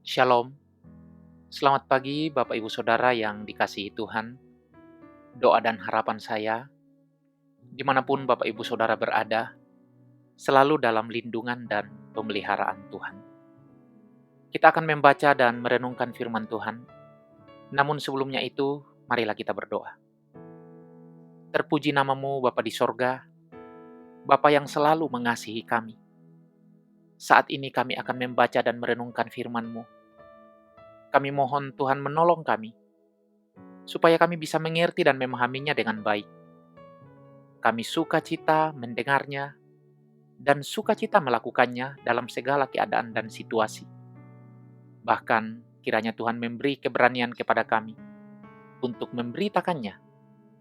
Shalom, selamat pagi Bapak Ibu Saudara yang dikasihi Tuhan. Doa dan harapan saya, dimanapun Bapak Ibu Saudara berada, selalu dalam lindungan dan pemeliharaan Tuhan. Kita akan membaca dan merenungkan firman Tuhan, namun sebelumnya itu, marilah kita berdoa. Terpuji namamu Bapa di sorga, Bapa yang selalu mengasihi kami. Saat ini kami akan membaca dan merenungkan firman-Mu. Kami mohon Tuhan menolong kami, supaya kami bisa mengerti dan memahaminya dengan baik. Kami sukacita mendengarnya, dan sukacita melakukannya dalam segala keadaan dan situasi. Bahkan, kiranya Tuhan memberi keberanian kepada kami untuk memberitakannya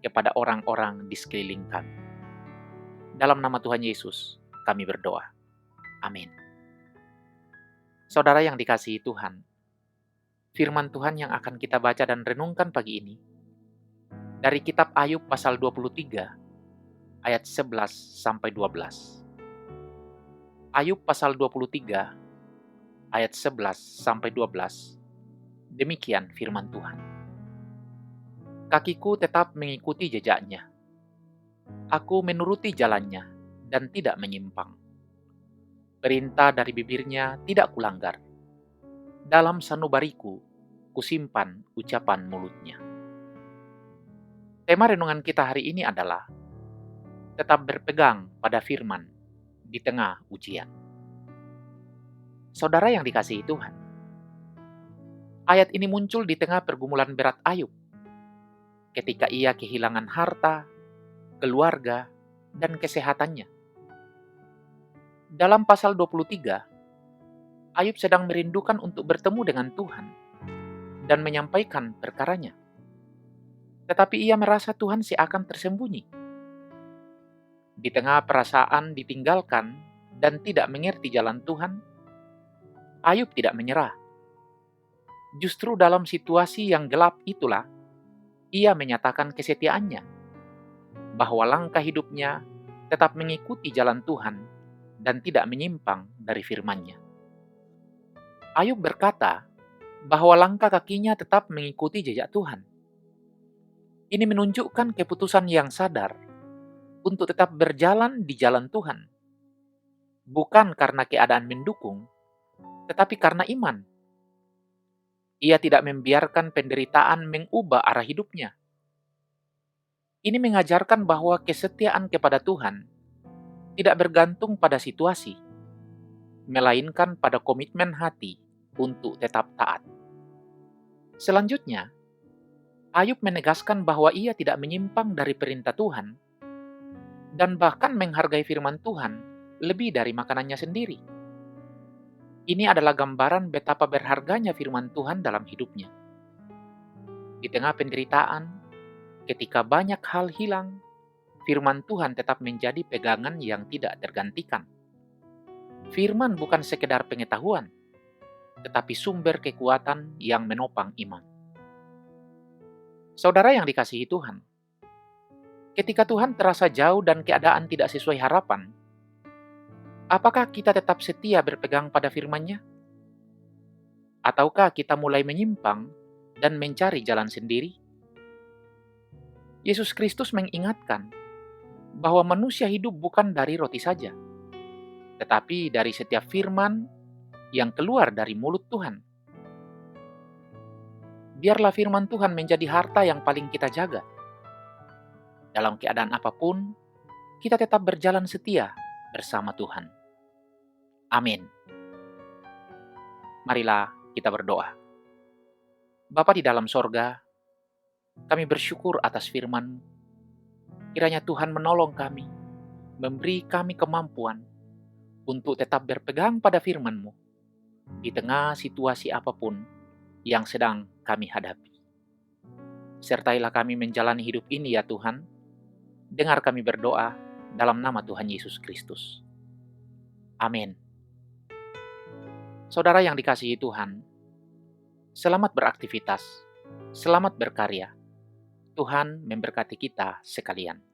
kepada orang-orang di sekeliling kami. Dalam nama Tuhan Yesus, kami berdoa. Amin. Saudara yang dikasihi Tuhan, firman Tuhan yang akan kita baca dan renungkan pagi ini dari kitab Ayub pasal 23 ayat 11 sampai 12. Ayub pasal 23 ayat 11 sampai 12. Demikian firman Tuhan. Kakiku tetap mengikuti jejaknya. Aku menuruti jalannya dan tidak menyimpang. Perintah dari bibirnya tidak kulanggar. Dalam sanubariku kusimpan ucapan mulutnya. Tema renungan kita hari ini adalah tetap berpegang pada firman di tengah ujian. Saudara yang dikasihi Tuhan, ayat ini muncul di tengah pergumulan berat Ayub ketika ia kehilangan harta, keluarga, dan kesehatannya. Dalam pasal 23, Ayub sedang merindukan untuk bertemu dengan Tuhan dan menyampaikan perkaranya. Tetapi ia merasa Tuhan seakan tersembunyi. Di tengah perasaan ditinggalkan dan tidak mengerti jalan Tuhan, Ayub tidak menyerah. Justru dalam situasi yang gelap itulah, ia menyatakan kesetiaannya, bahwa langkah hidupnya tetap mengikuti jalan Tuhan dan tidak menyimpang dari firman-Nya. Ayub berkata bahwa langkah kakinya tetap mengikuti jejak Tuhan. Ini menunjukkan keputusan yang sadar untuk tetap berjalan di jalan Tuhan, bukan karena keadaan mendukung, tetapi karena iman. Ia tidak membiarkan penderitaan mengubah arah hidupnya. Ini mengajarkan bahwa kesetiaan kepada Tuhan tidak bergantung pada situasi, melainkan pada komitmen hati untuk tetap taat. Selanjutnya, Ayub menegaskan bahwa ia tidak menyimpang dari perintah Tuhan dan bahkan menghargai firman Tuhan lebih dari makanannya sendiri. Ini adalah gambaran betapa berharganya firman Tuhan dalam hidupnya. Di tengah penderitaan, ketika banyak hal hilang, firman Tuhan tetap menjadi pegangan yang tidak tergantikan. Firman bukan sekedar pengetahuan, tetapi sumber kekuatan yang menopang iman. Saudara yang dikasihi Tuhan, ketika Tuhan terasa jauh dan keadaan tidak sesuai harapan, apakah kita tetap setia berpegang pada firman-Nya? Ataukah kita mulai menyimpang dan mencari jalan sendiri? Yesus Kristus mengingatkan bahwa manusia hidup bukan dari roti saja, tetapi dari setiap firman yang keluar dari mulut Tuhan. Biarlah firman Tuhan menjadi harta yang paling kita jaga. Dalam keadaan apapun, kita tetap berjalan setia bersama Tuhan. Amin. Marilah kita berdoa. Bapa di dalam sorga, kami bersyukur atas firman-Mu. Kiranya Tuhan menolong kami, memberi kami kemampuan untuk tetap berpegang pada firman-Mu di tengah situasi apapun yang sedang kami hadapi. Sertailah kami menjalani hidup ini ya Tuhan. Dengar kami berdoa dalam nama Tuhan Yesus Kristus. Amin. Saudara yang dikasihi Tuhan, selamat beraktivitas, selamat berkarya. Tuhan memberkati kita sekalian.